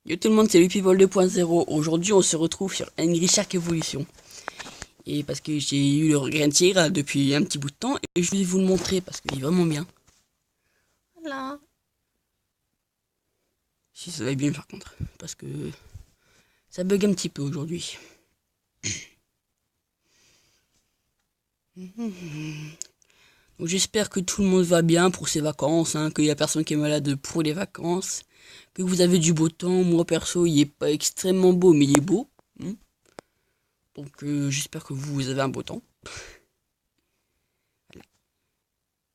Yo tout le monde, c'est Lupivol 2.0. Aujourd'hui, on se retrouve sur Angry Shark Evolution. Et parce que j'ai eu le regret de tir depuis un petit bout de temps, et je vais vous le montrer parce qu'il est vraiment bien. Voilà. Si ça va bien par contre, parce que ça bug un petit peu aujourd'hui. Donc j'espère que tout le monde va bien pour ses vacances, qu'il n'y a personne qui est malade pour les vacances, que vous avez du beau temps. Moi perso, il est pas extrêmement beau, mais il est beau. Donc j'espère que vous avez un beau temps.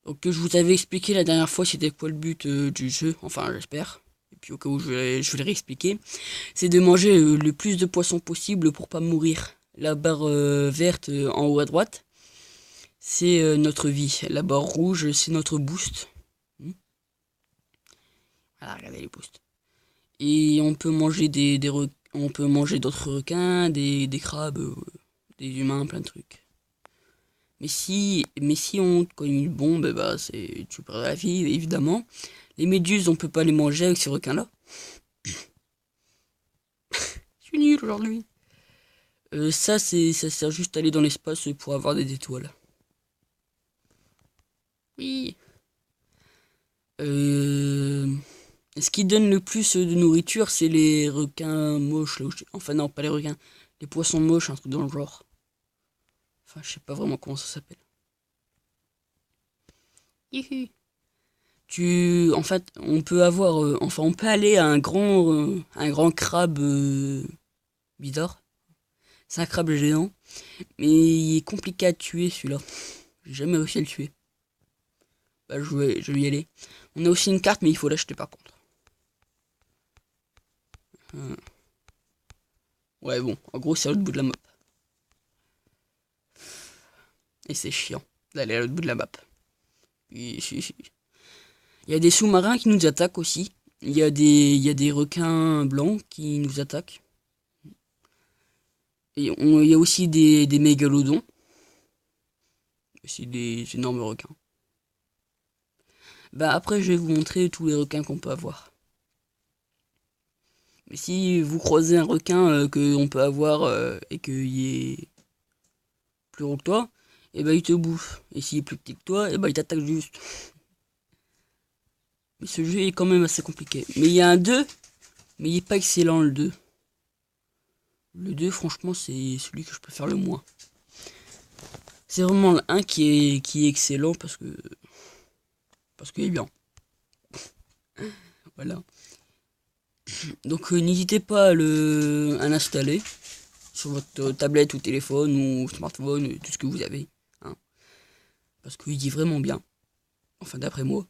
Donc je vous avais expliqué la dernière fois c'était quoi le but du jeu, enfin j'espère. Et puis au cas où je vais le réexpliquer. C'est de manger le plus de poissons possible pour pas mourir. La barre verte en haut à droite, c'est notre vie. La barre rouge, c'est notre boost. Voilà, regardez les boosts. Et on peut manger on peut manger d'autres requins, des crabes, des humains, plein de trucs. Mais si on te cogne une bombe, bah tu perds la vie, évidemment. Les méduses, on peut pas les manger avec ces requins-là. Je suis nul aujourd'hui. Ça sert juste à aller dans l'espace pour avoir des étoiles. Oui. Euh, Ce qui donne le plus de nourriture, c'est les requins moches. Là, enfin non, pas les requins. Les poissons moches, un truc dans le genre. Enfin, je sais pas vraiment comment ça s'appelle. Youhou. En fait, on peut avoir, enfin, on peut aller à un grand crabe bizarre. C'est un crabe géant, mais il est compliqué à tuer celui-là. J'ai jamais réussi à le tuer. Bah, je vais y aller. On a aussi une carte, mais il faut l'acheter par contre. Euh, Ouais, bon, en gros, c'est à l'autre bout de la map. Et c'est chiant d'aller à l'autre bout de la map. Il y a des sous-marins qui nous attaquent aussi. Il y a des requins blancs qui nous attaquent. Il y a aussi des mégalodons. Aussi des énormes requins. Bah après, je vais vous montrer tous les requins qu'on peut avoir. Mais si vous croisez un requin qu'on peut avoir et qu'il est plus gros que toi, et bah il te bouffe. Et s'il est plus petit que toi, et bah il t'attaque juste. Mais ce jeu est quand même assez compliqué. Mais il y a un 2, mais il est pas excellent le 2. Le 2, franchement, c'est celui que je préfère le moins. C'est vraiment le 1 qui est excellent parce qu'il est bien. Voilà. Donc n'hésitez pas à l'installer sur votre tablette ou téléphone ou smartphone, tout ce que vous avez. Hein, parce qu'il est vraiment bien. Enfin d'après moi.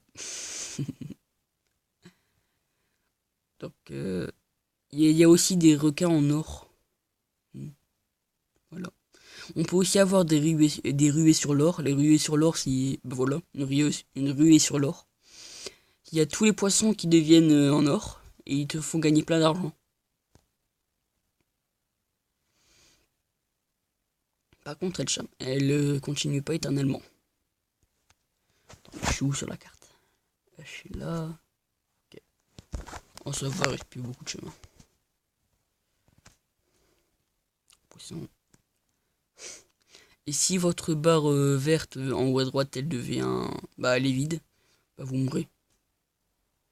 Donc il y a aussi des requins en or. Voilà. On peut aussi avoir des ruées sur l'or. Les ruées sur l'or, c'est ben voilà, une ruée sur l'or. Il y a tous les poissons qui deviennent en or et ils te font gagner plein d'argent. Par contre, elle continue pas éternellement. Attends, je suis où sur la carte? Je suis là. Ok. Oh, ça va, il reste plus beaucoup de chemin. Poisson. Et si votre barre verte en haut à droite, elle devient. Bah, elle est vide, bah, vous mourrez.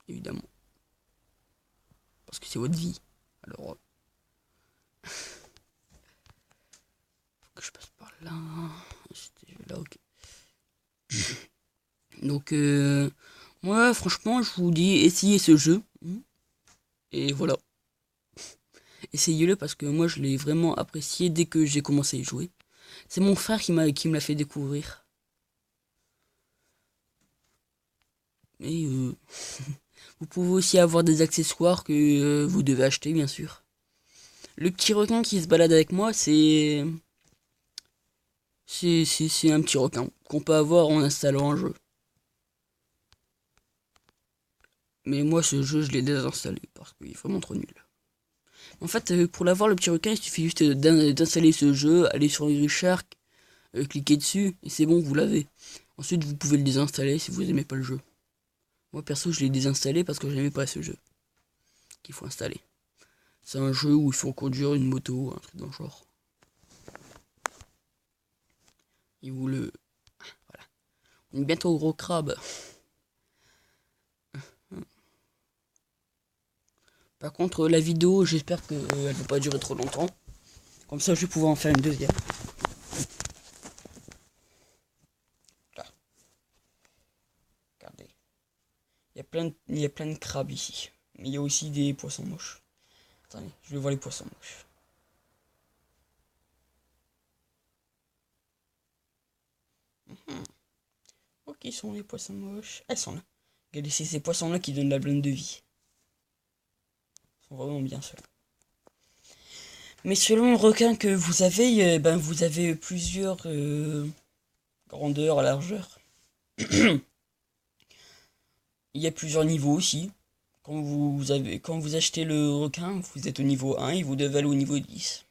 Évidemment. Parce que c'est votre vie. Alors, faut que je passe par là. C'était là, ok. Donc, moi, franchement, je vous dis, essayez ce jeu. Et voilà. Essayez-le parce que moi, je l'ai vraiment apprécié dès que j'ai commencé à y jouer. C'est mon frère qui me l'a fait découvrir. Et vous pouvez aussi avoir des accessoires que vous devez acheter, bien sûr. Le petit requin qui se balade avec moi, c'est un petit requin qu'on peut avoir en installant un jeu. Mais moi, ce jeu, je l'ai désinstallé parce qu'il est vraiment trop nul. En fait, pour l'avoir, le petit requin, il suffit juste d'installer ce jeu, aller sur Angry Shark, cliquer dessus, et c'est bon, vous l'avez. Ensuite, vous pouvez le désinstaller si vous aimez pas le jeu. Moi, perso, je l'ai désinstallé parce que j'aimais pas ce jeu qu'il faut installer. C'est un jeu où il faut conduire une moto, un truc dans le genre. Et où le... Voilà. On est bientôt au gros crabe. Par contre, la vidéo, j'espère qu'elle ne va pas durer trop longtemps. Comme ça, je vais pouvoir en faire une deuxième. Là. Regardez. Il y a plein de crabes ici. Mais il y a aussi des poissons moches. Attendez, je vais voir les poissons moches. Ok, sont les poissons moches. Elles sont là. Regardez, c'est ces poissons-là qui donnent la blinde de vie. Ils sont vraiment bien ceux-là. Mais selon le requin que vous avez, vous avez plusieurs grandeurs, largeurs. Il y a plusieurs niveaux aussi. Quand vous achetez le requin, vous êtes au niveau 1 et vous devez aller au niveau 10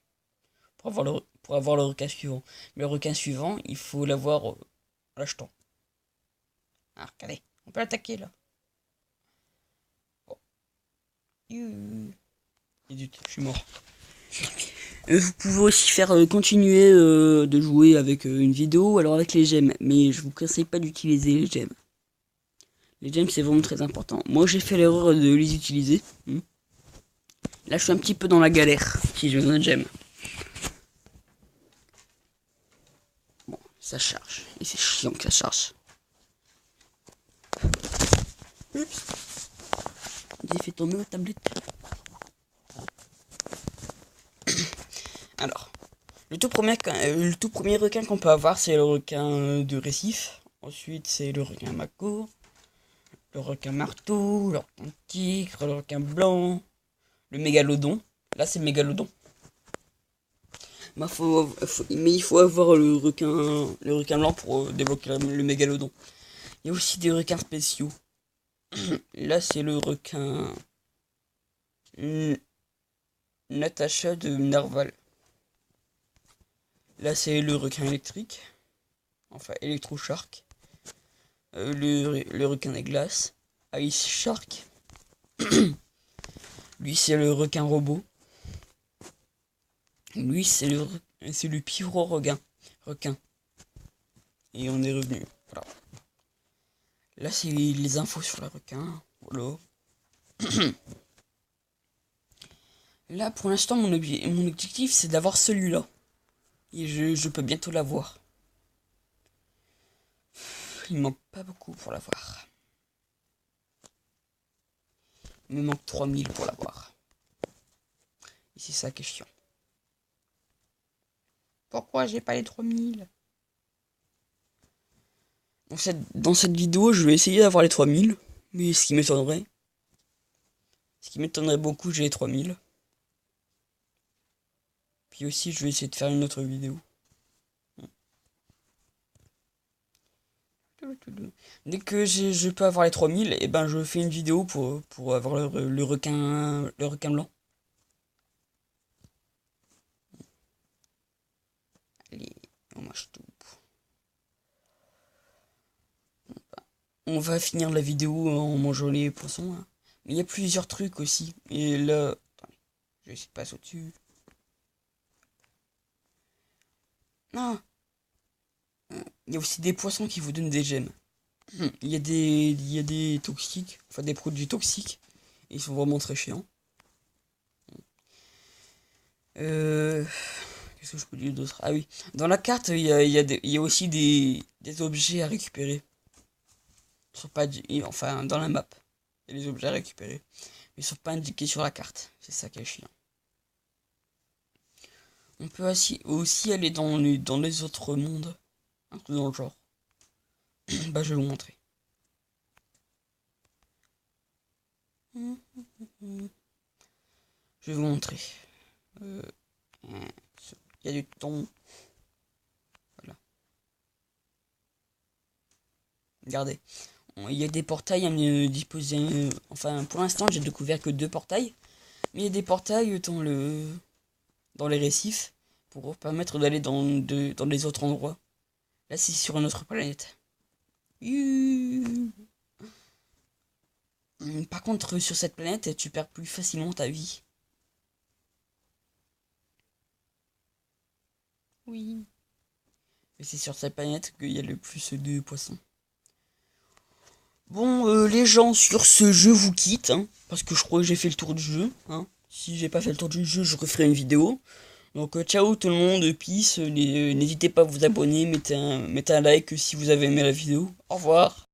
pour avoir le requin suivant. Mais le requin suivant, il faut l'avoir en l'achetant. Ah, regardez, on peut l'attaquer là. Oh. Je suis mort. Vous pouvez aussi faire continuer de jouer avec une vidéo, alors avec les gemmes. Mais je vous conseille pas d'utiliser les gemmes. Les gemmes, c'est vraiment très important. Moi, j'ai fait l'erreur de les utiliser. Là, je suis un petit peu dans la galère si je veux un gemme. Bon, ça charge. Et c'est chiant que ça charge. Oups. J'ai fait tomber ma tablette. Alors, le tout premier requin qu'on peut avoir, c'est le requin de récif. Ensuite, c'est le requin mako, le requin marteau, le requin tigre, le requin blanc, le mégalodon. Là, c'est le mégalodon. Mais il faut avoir le requin blanc pour débloquer le mégalodon. Il y a aussi des requins spéciaux. Là, c'est le requin Natacha de Narval. Là, c'est le requin électrique. Enfin, Electroshark. Le requin des glaces. Ice Shark. Lui, c'est le requin robot. Lui, c'est le pivot requin. Et on est revenu. Voilà. Là, c'est les infos sur le requin. Voilà. Là, pour l'instant, mon objectif, c'est d'avoir celui-là. Et je peux bientôt l'avoir. Il manque pas beaucoup pour l'avoir. Il me manque 3000 pour l'avoir. Et c'est ça qui est chiant. Pourquoi j'ai pas les 3000 ? Dans cette vidéo, je vais essayer d'avoir les 3000. Mais ce qui m'étonnerait beaucoup, j'ai les 3000. Puis aussi, je vais essayer de faire une autre vidéo. Dès que je peux avoir les 3000, et ben je fais une vidéo pour avoir le requin blanc. Allez, on mange tout. On va finir la vidéo en mangeant les poissons. Hein. Mais il y a plusieurs trucs aussi. Et là, attendez, je vais essayer de passer au-dessus. Non. Il y a aussi des poissons qui vous donnent des gemmes. Il y a des toxiques, enfin des produits toxiques. Et ils sont vraiment très chiants. Qu'est-ce que je peux dire d'autre ? Ah oui, dans la carte, il y a aussi des objets à récupérer. Ils sont pas enfin, dans la map, il y a des objets à récupérer. Mais ils sont pas indiqués sur la carte. C'est ça qui est chiant. On peut aussi aller dans les autres mondes. Un truc dans le genre. Bah, je vais vous montrer. Je vais vous montrer. Il y a du thon. Voilà. Regardez. Il y a des portails à me disposer. Enfin, pour l'instant, j'ai découvert que 2 portails. Mais il y a des portails dans les récifs pour permettre d'aller dans les autres endroits. Là, c'est sur une autre planète. Par contre, sur cette planète, tu perds plus facilement ta vie. Oui. Et c'est sur cette planète qu'il y a le plus de poissons. Bon, les gens, sur ce, je vous quitte, hein, parce que je crois que j'ai fait le tour du jeu. Hein. Si j'ai pas fait le tour du jeu, je referai une vidéo. Donc, ciao tout le monde, peace. N'hésitez pas à vous abonner, mettez un like si vous avez aimé la vidéo. Au revoir.